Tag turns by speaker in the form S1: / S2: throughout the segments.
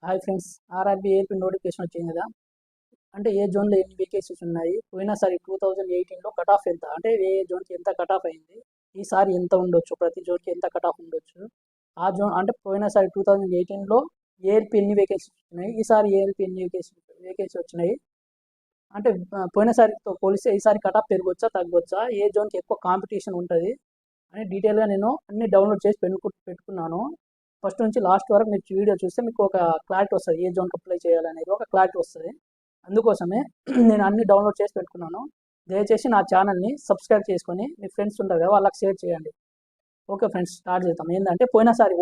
S1: Hi friends, RRB AP notification వచ్చింది కదా. అంటే ఏ జోన్లో ఎన్ని వేకెన్సీస్ ఉన్నాయి, పోయినసారి 2018లో కట్ ఆఫ్ ఎంత, అంటే ఏ జోన్కి ఎంత కట్ ఆఫ్ అయింది, ఈసారి ఎంత ఉండొచ్చు, ప్రతి జోన్కి ఎంత కట్ ఆఫ్ ఉండొచ్చు. ఆ జోన్ అంటే పోయినసారి 2018లో ఏఎల్పి ఎన్ని వేకెన్సీస్ వచ్చినాయి, ఈసారి ఏఎల్పి ఎన్ని వేకెన్సీ వచ్చినాయి. అంటే పోయినసారితో పోలిస్తే ఈసారి కట్ ఆఫ్ పెరగొచ్చా తగ్గొచ్చా, ఏ జోన్కి ఎక్కువ కాంపిటీషన్ ఉంటుంది అని డీటెయిల్గా నేను అన్ని డౌన్లోడ్ చేసి పెట్టుకున్నాను. ఫస్ట్ నుంచి లాస్ట్ వరకు మీరు వీడియో చూస్తే మీకు ఒక క్లారిటీ వస్తుంది, ఏ జోన్కి అప్లై చేయాలనేది ఒక క్లారిటీ వస్తుంది. అందుకోసమే నేను అన్ని డౌన్లోడ్ చేసి పెట్టుకున్నాను. దయచేసి నా ఛానల్ని సబ్స్క్రైబ్ చేసుకొని మీ ఫ్రెండ్స్ ఉంటారు కదా వాళ్ళకి షేర్ చేయండి. ఓకే ఫ్రెండ్స్, స్టార్ట్ చేద్దాం. ఏంటంటే పోయినసారి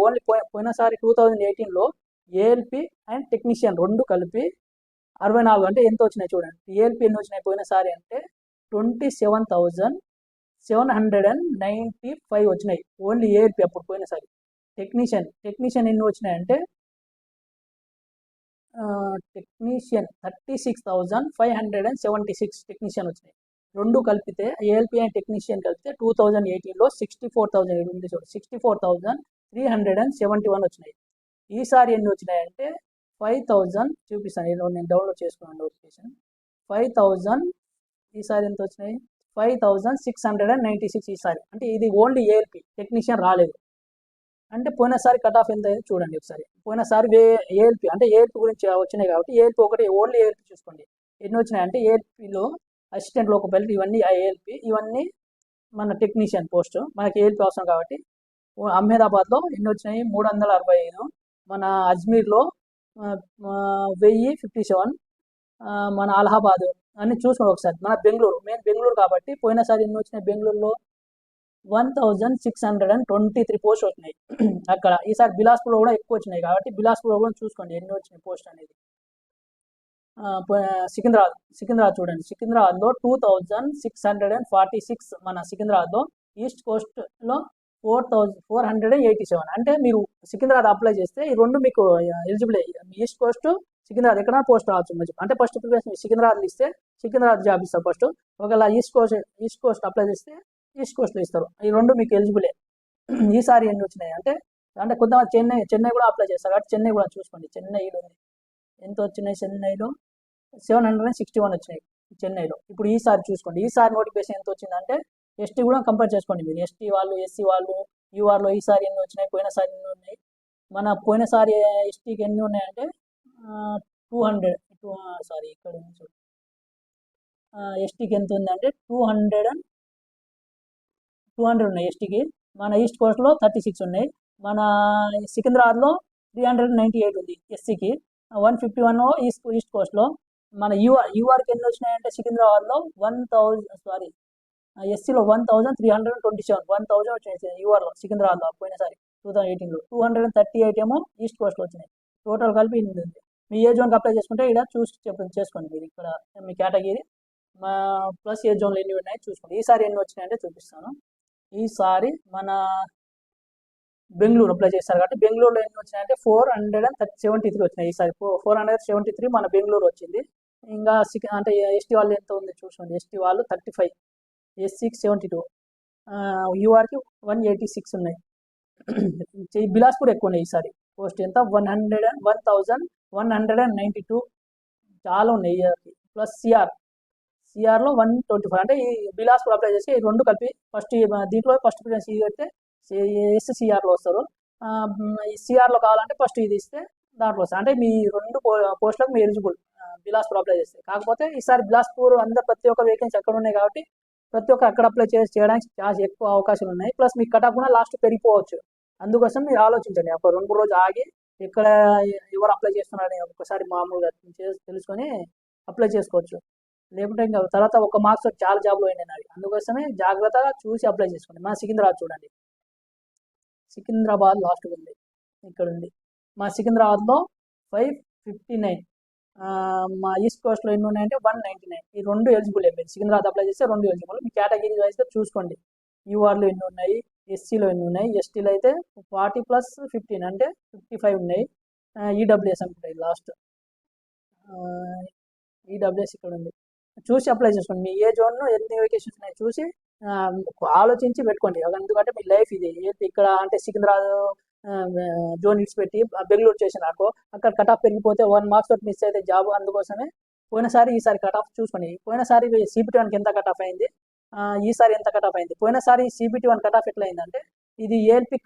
S1: 2018లో ఏఎల్పి అండ్ టెక్నీషియన్ రెండు కలిపి 64 అంటే ఎంత వచ్చినాయి చూడండి. ఏఎల్పి ఎన్ని వచ్చినాయి పోయినసారి అంటే 27,795 వచ్చినాయి ఓన్లీ ఏఎల్పి అప్పుడు పోయినసారి. టెక్నీషియన్ ఎన్ని వచ్చినాయంటే టెక్నీషియన్ 36,576 టెక్నీషియన్ వచ్చినాయి. రెండు కలిపితే ఏఎల్పి అండ్ టెక్నీషియన్ కలిపితే 2018లో 64,371 వచ్చినాయి. ఈసారి ఎన్ని వచ్చినాయంటే 5,000 చూపిస్తాను, నేను డౌన్లోడ్ చేసుకున్నాను నోటిఫికేషన్. 5,000 ఈసారి ఎంత వచ్చినాయి, 5,696 ఈసారి. అంటే ఇది ఓన్లీ ఏఎల్పి, టెక్నీషియన్ రాలేదు. అంటే పోయినసారి కట్ ఆఫ్ ఎంత అయింది చూడండి ఒకసారి. పోయినసారి ఏఎల్పి అంటే ఏఎల్పి గురించి వచ్చినాయి కాబట్టి ఏఎల్పి ఒకటి ఓన్లీ ఏఎల్పి చూసుకోండి. ఎన్ని వచ్చినాయి అంటే ఏఎల్పిలో అసిస్టెంట్ లోకల్ పైలట్ ఇవన్నీ ఏఎల్పి, ఇవన్నీ మన టెక్నీషియన్ పోస్ట్. మనకి ఏఎల్పి అవసరం కాబట్టి అహ్మదాబాద్లో ఎన్ని వచ్చినాయి 365, మన అజ్మీర్లో 1057, మన అలహాబాద్ అన్ని చూసుకోండి ఒకసారి. మన బెంగళూరు కాబట్టి పోయినసారి ఎన్ని వచ్చినాయి బెంగళూరులో 1,623 పోస్ట్ వచ్చినాయి అక్కడ. ఈసారి బిలాస్పూర్లో కూడా ఎక్కువ వచ్చినాయి కాబట్టి బిలాస్పూర్లో కూడా చూసుకోండి ఎన్ని వచ్చినాయి పోస్ట్ అనేది. సికింద్రాబాద్ చూడండి, సికింద్రాబాద్లో 2,646, మన సికింద్రాబాద్లో. ఈస్ట్ కోస్ట్లో 4,487. అంటే మీరు సికింద్రాబాద్ అప్లై చేస్తే ఈ రెండు మీకు ఎలిజిబుల్. ఈస్ట్ కోస్ట్ సికింద్రాబాద్ ఎక్కడైనా పోస్ట్ రావచ్చు మంచి. అంటే ఫస్ట్ ప్రిపరేషన్ సికింద్రాబాద్ ఇస్తే సికింద్రాబాద్ జాబ్ ఇస్తారు ఫస్ట్. ఒకవేళ ఈస్ట్ కోస్ట్ అప్లై చేస్తే ఈస్ట్ కోస్ట్లో ఇస్తారు. ఈ రెండు మీకు ఎలిజిబులే. ఈసారి ఎన్ని వచ్చినాయి అంటే కొంతమంది చెన్నై కూడా అప్లై చేస్తారు కాబట్టి చెన్నై కూడా చూసుకోండి. చెన్నైలో ఎంత వచ్చినాయి, చెన్నైలో 761 వచ్చినాయి చెన్నైలో. ఇప్పుడు ఈసారి చూసుకోండి, ఈసారి నోటిఫికేషన్ ఎంత వచ్చిందంటే ఎస్టీ కూడా కంపేర్ చేసుకోండి మీరు. ఎస్టీ వాళ్ళు, ఎస్సీ వాళ్ళు, యూఆర్లో ఈసారి ఎన్ని వచ్చినాయి, పోయినసారి ఎన్ని ఉన్నాయి. మన పోయినసారి ఎస్టీకి ఎన్ని ఉన్నాయంటే 200, సారీ ఇక్కడ ఎస్టీకి ఎంత ఉందంటే 200 ఉన్నాయి ఎస్టీకి. మన ఈస్ట్ కోస్ట్లో 36 ఉన్నాయి. మన సికింద్రాబాద్లో 398 ఉంది ఎస్సీకి. 151 ఈస్ట్ కోస్ట్లో. మన యూఆర్కి ఎన్ని వచ్చినాయంటే సికింద్రాబాద్లో 1,000, ఎస్సీలో 1,327, 1,000 వచ్చినాయి యూఆర్లో సికింద్రాబాద్లో పోయినసారి 2018లో. 238 ఏమో ఈస్ట్ కోస్ట్లో వచ్చినాయి. టోటల్ కలిపి 8 ఉంది. మీ ఏ జోన్కి అప్లై చేసుకుంటే ఇక్కడ చూసి చేసుకోండి మీరు. ఇక్కడ మీ కేటగిరీ ప్లస్ ఏ జోన్లో ఎన్ని ఉన్నాయి చూసుకోండి. ఈసారి ఎన్ని వచ్చినాయంటే చూపిస్తాను. ఈసారి మన బెంగళూరు అప్లై చేస్తారు కాబట్టి బెంగళూరులో ఎన్ని వచ్చినాయంటే 473 వచ్చినాయి ఈసారి. 473 మన బెంగళూరు వచ్చింది. ఇంకా అంటే ఎస్టీ వాళ్ళు ఎంత ఉంది చూసుకోండి. ఎస్టీ వాళ్ళు 35, ఎస్సీకి 72, యూఆర్కి 186 ఉన్నాయి. బిలాస్పూర్ ఎక్కువ ఉన్నాయి ఈసారి. పోస్ట్ ఎంత 1,192 చాలా ఉన్నాయి ఇయర్కి. ప్లస్ సిఆర్లో 124. అంటే ఈ బిలాస్పూర్ అప్లై చేసి రెండు కలిపి ఫస్ట్ దీంట్లో ఫస్ట్ ప్రిఫరెన్స్ ఇది పెడితే ఎస్సీఆర్లో వస్తారు. ఈ సిఆర్లో కావాలంటే ఫస్ట్ ఇది ఇస్తే దాంట్లో వస్తారు. అంటే మీ రెండు పోస్టులకు మీరు ఎలిజిబుల్ బిలాస్పూర్ అప్లై చేస్తే. కాకపోతే ఈసారి బిలాస్పూర్ ప్రతి ఒక్క వేకెన్సీ అక్కడ ఉన్నాయి కాబట్టి ప్రతి ఒక్క అక్కడ అప్లై చేయడానికి చాలా ఎక్కువ అవకాశాలు ఉన్నాయి. ప్లస్ మీకు కట్ ఆఫ్ కూడా లాస్ట్ పెరిగిపోవచ్చు. అందుకోసం మీరు ఆలోచించండి, ఒక 2-3 రోజు ఆగి ఇక్కడ ఎవరు అప్లై చేస్తున్నారని ఒకసారి మామూలుగా తెలుసుకొని అప్లై చేసుకోవచ్చు. లేకుంటే ఇంకా తర్వాత ఒక మార్క్స్ చాలా జాబ్లు అయినాయి నాది. అందుకోసమే జాగ్రత్తగా చూసి అప్లై చేసుకోండి. మా సికింద్రాబాద్ చూడండి, సికింద్రాబాద్ లాస్ట్ ఉంది, ఇక్కడ ఉంది. మా సికింద్రాబాద్లో 559, మా ఈస్ట్ కోస్ట్లో ఎన్ని ఉన్నాయంటే 199. ఈ రెండు ఎలిజిబుల్. మీరు సికింద్రాబాద్ అప్లై చేస్తే రెండు ఎలిజిబుల్. మీ కేటగిరీ వైజ్గా చూసుకోండి. యూఆర్లో ఎన్ని ఉన్నాయి, ఎస్సీలో ఎన్ని ఉన్నాయి. ఎస్టీలో అయితే 40+15 అంటే 55 ఉన్నాయి. EWS అనుకుంటాయి last. ఈడబ్ల్యూఎస్ ఇక్కడ ఉంది. చూసి అప్లై చేసుకోండి. మీ ఏ జోన్లో ఎన్ని వేకెన్సీస్ ఉన్నాయి చూసి ఆలోచించి పెట్టుకోండి. ఎందుకంటే మీ లైఫ్ ఇది. ఇక్కడ అంటే సికింద్రాబాద్ జోన్ ఇడిచిపెట్టి బెంగళూరు చేసిన అనుకో, అక్కడ కట్ ఆఫ్ పెరిగిపోతే 1 మార్క్స్ తోటి మిస్ అయితే జాబ్. అందుకోసమే పోయినసారి ఈసారి కట్ ఆఫ్ చూసుకోండి. పోయినసారి CBT 1కి ఎంత కట్ ఆఫ్ అయింది, ఈసారి ఎంత కట్ ఆఫ్ అయింది. పోయినసారి CBT 1 కట్ ఆఫ్ ఎట్లా అయిందంటే, ఇది ఏఎల్పి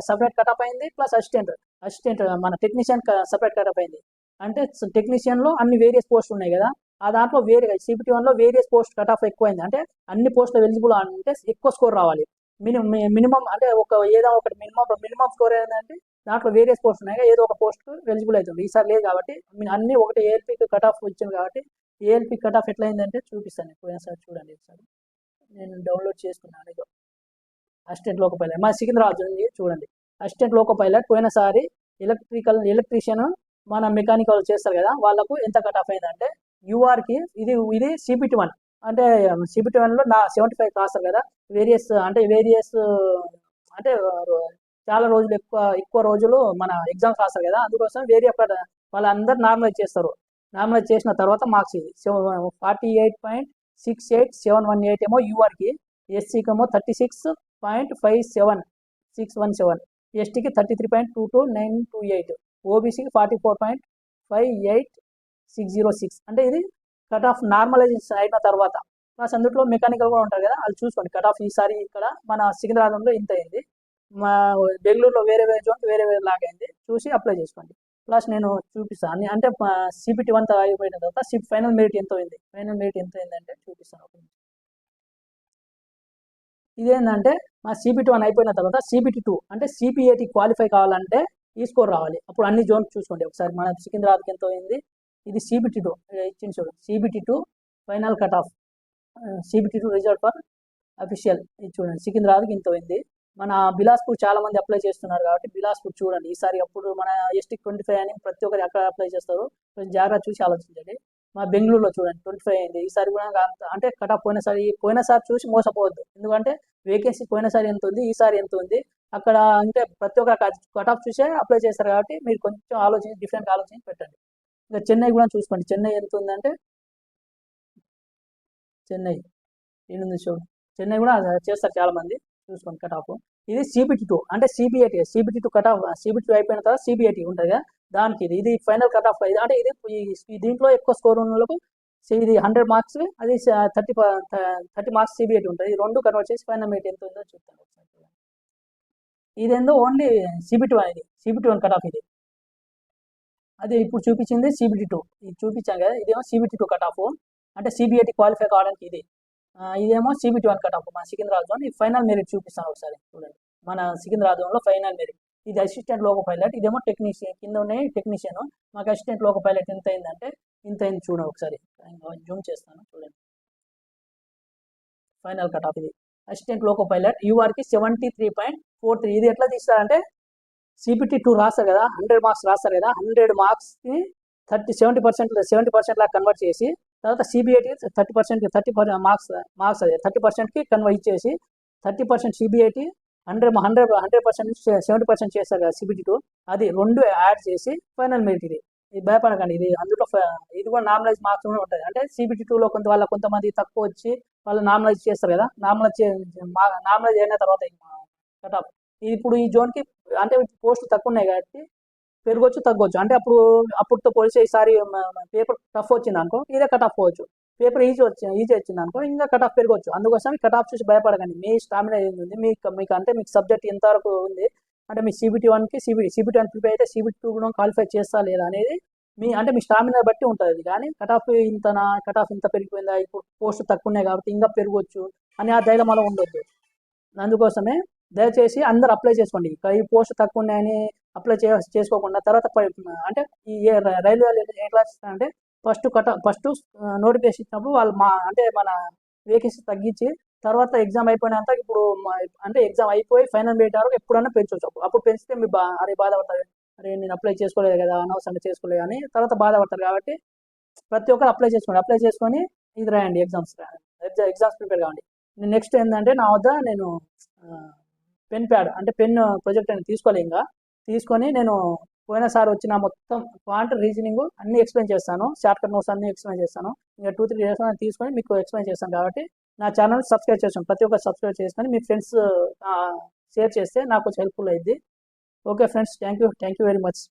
S1: సపరేట్ కట్ ఆఫ్ అయింది, ప్లస్ అసిస్టెంట్ మన టెక్నీషియన్ సపరేట్ కట్ ఆఫ్ అయింది. అంటే టెక్నీషియన్లో అన్ని వేరియస్ పోస్టులు ఉన్నాయి కదా, ఆ దాంట్లో CBT 1లో వేరియస్ పోస్ట్ కట్ ఆఫ్ ఎక్కువైంది. అంటే అన్ని పోస్టులు ఎలిజిబుల్ అంటే ఎక్కువ స్కోర్ రావాలి. మినిమం అంటే ఏదో ఒకటి మినిమం స్కోర్ ఏంటంటే దాంట్లో వేరియస్ పోస్ట్ ఉన్నాయి, ఏదో ఒక పోస్ట్ ఎలిజిబుల్ అవుతుంది. ఈసారి లేదు కాబట్టి అన్ని ఒకటి ఏఎల్పికి కట్ ఆఫ్ వచ్చింది కాబట్టి ఏఎల్పి కట్ ఆఫ్ ఎట్లా అయిందంటే చూపిస్తాను. పోయినసారి చూడండి ఒకసారి, నేను డౌన్లోడ్ చేసుకున్నాను. ఇదో అసిస్టెంట్ లోకో పైలట్ మా సికింద్రాబాద్ ఉంది చూడండి. అసిస్టెంట్ లోకో పైలట్ పోయినసారి ఎలక్ట్రీషియన్ మన మెకానికల్ చేస్తారు కదా, వాళ్ళకు ఎంత కట్ ఆఫ్ అయిందంటే యూఆర్కి ఇది CBT 1 అంటే CBT 1లో 75 రాస్తారు కదా, వేరియస్ అంటే చాలా రోజులు ఎక్కువ రోజులు మన ఎగ్జామ్స్ రాస్తారు కదా, అందుకోసం వాళ్ళందరూ నార్మలైజ్ చేస్తారు. నార్మలైజ్ చేసిన తర్వాత మార్క్స్ ఇది 48.68718 ఏమో యూఆర్కి, ఎస్సీకి ఏమో 36.57617, ఎస్టీకి 33.22928, ఓబీసీకి 44.58606. అంటే ఇది కట్ ఆఫ్ నార్మలైజేషన్ అయిన తర్వాత. ప్లస్ అందులో మెకానికల్ కూడా ఉంటారు కదా, అది చూసుకోండి. కట్ ఆఫ్ ఈసారి ఇక్కడ మన సికింద్రాబాద్లో ఇంత అయింది, మా బెంగళూరులో వేరే జోన్ వేరే లాగా అయింది, చూసి అప్లై చేసుకోండి. ప్లస్ నేను చూపిస్తాను అంటే CBT 1 అయిపోయిన తర్వాత ఫైనల్ మెరిట్ ఎంత అయింది, అంటే చూపిస్తాను. ఇదేంటంటే మా CBT 1 అయిపోయిన తర్వాత CBT 2 అంటే CPAT క్వాలిఫై కావాలంటే ఈ స్కోర్ రావాలి. అప్పుడు అన్ని జోన్స్ చూసుకోండి ఒకసారి. మన సికింద్రాబాద్కి ఎంత అయింది, ఇది CBT 2 ఇచ్చింది చూడండి. CBT 2 final cut off, CBT 2 result for official ఇది చూడండి. సికింద్రాబాద్కి ఇంత అయింది. మన బిలాస్పూర్ చాలా మంది అప్లై చేస్తున్నారు కాబట్టి బిలాస్పూర్ చూడండి. ఈసారి అప్పుడు మన ఎస్టీకి 25 అని ప్రతి ఒక్కరు అక్కడ అప్లై చేస్తారు, కొంచెం జాగ్రత్త చూసి ఆలోచించండి. మా బెంగళూరులో చూడండి 25 అయింది. ఈసారి కూడా అంటే కట్ ఆఫ్ పోయినసారి చూసి మోసపోవద్దు, ఎందుకంటే వేకెన్సీ పోయినసారి ఎంత ఉంది, ఈసారి ఎంత ఉంది అక్కడ. అంటే ప్రతి ఒక్క కట్ ఆఫ్ చూసే అప్లై చేస్తారు కాబట్టి మీరు కొంచెం డిఫరెంట్ ఆలోచించి పెట్టండి. ఇంకా చెన్నై కూడా చూసుకోండి. చెన్నై ఎంత ఉందంటే చెన్నై చూడండి. చెన్నై కూడా చేస్తారు చాలా మంది, చూసుకోండి కట్ ఆఫ్. ఇది CBT 2 అంటే CBT 2 కట్ ఆఫ్. CBT 2 అయిపోయిన తర్వాత CBAT ఉంటుంది కదా, దానికి ఇది ఫైనల్ కట్ ఆఫ్. అంటే ఇది దీంట్లో ఎక్కువ స్కోర్ ఉన్న వాళ్ళకు ఇది 100 మార్క్స్, అది 30 మార్క్స్ CBAT ఉంటుంది. ఈ రెండు కన్వర్ట్ చేసి ఫైనల్ మెరిట్ ఎంత ఉందో చూస్తాను. ఇదేందో ఓన్లీ CBT 1, ఇది CBT 1 కట్ ఆఫ్. ఇది అదే ఇప్పుడు చూపించింది CBT 2, ఇది చూపించాను కదా, ఇదేమో CBT 2 కట్ ఆఫ్ అంటే CBAT క్వాలిఫై కావడానికి ఇది. ఇదేమో CBT 1 కట్ ఆఫ్ మా సికింద్రాబాద్. ఈ ఫైనల్ మెరిట్ చూపిస్తాను ఒకసారి చూడండి. మన సికింద్రాబాద్లో ఫైనల్ మెరిట్ ఇది అసిస్టెంట్ లోకో పైలట్, ఇదేమో టెక్నీషియన్, కింద ఉన్నాయి టెక్నీషియన్. మాకు అసిస్టెంట్ లోకో పైలట్ ఎంత అయిందంటే ఇంత అయింది చూడండి ఒకసారి. జూమ్ చేస్తాను చూడండి. ఫైనల్ కట్ ఆఫ్ ఇది అసిస్టెంట్ లోకో పైలట్ యూఆర్కి 73.43. ఇది ఎట్లా తీస్తారంటే CBT 2 రాస్తారు కదా, 100 మార్క్స్ రాస్తారు కదా, 100 మార్క్స్కి 70% లాగా కన్వర్ట్ చేసి తర్వాత CBAT 30% మార్క్స్ అదే 30%కి కన్వర్ట్ ఇచ్చేసి 30% CBAT 100% 70% చేస్తారు కదా CBT 2, అది రెండు యాడ్ చేసి ఫైనల్ మెరిట్ ఇది. భయపడకండి, ఇది అందులో ఇది కూడా నార్మలైజ్ మార్క్స్ కూడా ఉంటుంది. అంటే CBT 2లో కొంతమంది తక్కువ వచ్చి వాళ్ళు నార్మలైజ్ చేస్తారు కదా, నార్మలైజ్ అయిన తర్వాత కట్ ఆఫ్. ఇప్పుడు ఈ జోన్కి అంటే పోస్ట్ తక్కువ ఉన్నాయి కాబట్టి పెరగొచ్చు తగ్గొచ్చు. అంటే అప్పుడుతో పోలిస్తే ఈసారి పేపర్ టఫ్ వచ్చింది అనుకో, ఇదే కట్ ఆఫ్ పోవచ్చు. పేపర్ ఈజీ వచ్చింది అనుకో, ఇంకా కట్ ఆఫ్ పెరగొచ్చు. అందుకోసం కట్ ఆఫ్ చూసి భయపడకండి. మీ స్టామినా ఏంది ఉంది మీకు అంటే మీకు సబ్జెక్ట్ ఎంతవరకు ఉంది, అంటే మీ CBT 1కి CBT 1 ప్రిపేర్ అయితే CBT 2 కూడా క్వాలిఫై చేస్తా లేదా అనేది మీ స్టామినా బట్టి ఉంటుంది. కానీ కట్ ఆఫ్ ఇంత పెరిగిపోయిందా, ఇప్పుడు పోస్ట్ తక్కువ ఉన్నాయి కాబట్టి ఇంకా పెరగొచ్చు అని ఆ ధైర్యంలో ఉండొద్దు. అందుకోసమే దయచేసి అందరు అప్లై చేసుకోండి. ఈ పోస్ట్ తక్కువ ఉన్నాయని అప్లై చేసుకోకుండా తర్వాత అంటే ఈ రైల్వే ఎట్లా అంటే ఫస్ట్ నోటిఫికేషన్ ఇచ్చినప్పుడు వాళ్ళు అంటే మన వేకెన్సీ తగ్గించి తర్వాత ఎగ్జామ్ అయిపోయినంత ఇప్పుడు అంటే ఎగ్జామ్ అయిపోయి ఫైనల్ మెరిట్ వరకు ఎప్పుడన్నా పెంచవచ్చు. అప్పుడు పెంచితే మీరు బాధపడతారు, అరే నేను అప్లై చేసుకోలేదు కదా, అనవసరంగా చేసుకోలేదు అని తర్వాత బాధపడతారు. కాబట్టి ప్రతి ఒక్కరు అప్లై చేసుకొని ఇది రాయండి, ఎగ్జామ్స్ ప్రిపేర్ కావండి. నెక్స్ట్ ఏంటంటే నా వద్ద నేను పెన్ ప్యాడ్ అంటే పెన్ ప్రొజెక్ట్ అని తీసుకొని నేను పోయినసారి వచ్చిన మొత్తం క్వాంట్ రీజనింగ్ అన్ని ఎక్స్ప్లెయిన్ చేస్తాను, షార్ట్ కట్ నోట్స్ అన్ని ఎక్స్ప్లెయిన్ చేస్తాను. ఇంకా 2-3 డేస్ తీసుకొని మీకు ఎక్స్ప్లెయిన్ చేస్తాను. కాబట్టి నా ఛానల్ సబ్స్క్రైబ్ చేస్తాను, ప్రతి ఒక్కరు సబ్స్క్రైబ్ చేసుకొని మీ ఫ్రెండ్స్ షేర్ చేస్తే నాకు కొంచెం హెల్ప్ఫుల్ అయింది. Okay friends, thank you very much.